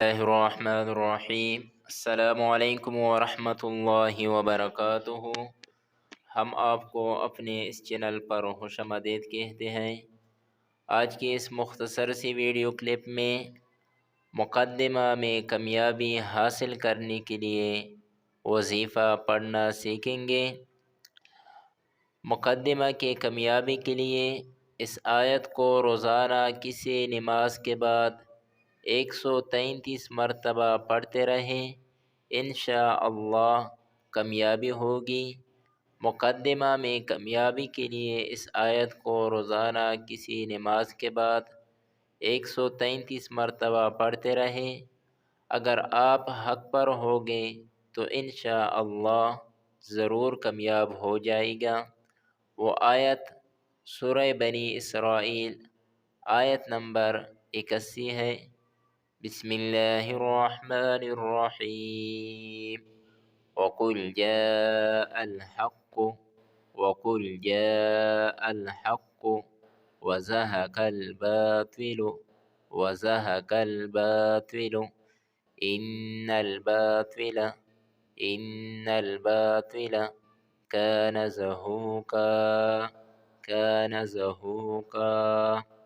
اللہ الرحمن الرحیم۔ السلام علیکم ورحمۃ اللہ وبرکاتہ۔ ہم آپ کو اپنے اس چینل پر خوش آمدید کہتے ہیں۔ آج کی اس مختصر سی ویڈیو کلپ میں مقدمہ میں کامیابی حاصل کرنے کے لیے وظیفہ پڑھنا سیکھیں گے۔ مقدمہ کی کامیابی کے لیے اس آیت کو روزانہ کسی نماز کے بعد 133 مرتبہ پڑھتے رہیں، انشاءاللہ کامیابی ہوگی۔ مقدمہ میں کامیابی کے لیے اس آیت کو روزانہ کسی نماز کے بعد 133 مرتبہ پڑھتے رہیں۔ اگر آپ حق پر ہوگے تو انشاءاللہ ضرور کامیاب ہو جائے گا۔ وہ آیت سورہ بنی اسرائیل آیت نمبر 81 ہے۔ بسم اللہ الرحمن الرحیم۔ وَقُلْ جَاءَ الْحَقُّ وَقُلْ جَاءَ الْحَقُّ وَزَهَقَ الْبَاطِلُ وَزَهَقَ الْبَاطِلُ إِنَّ الْبَاطِلَ كَانَ زَهُوقًا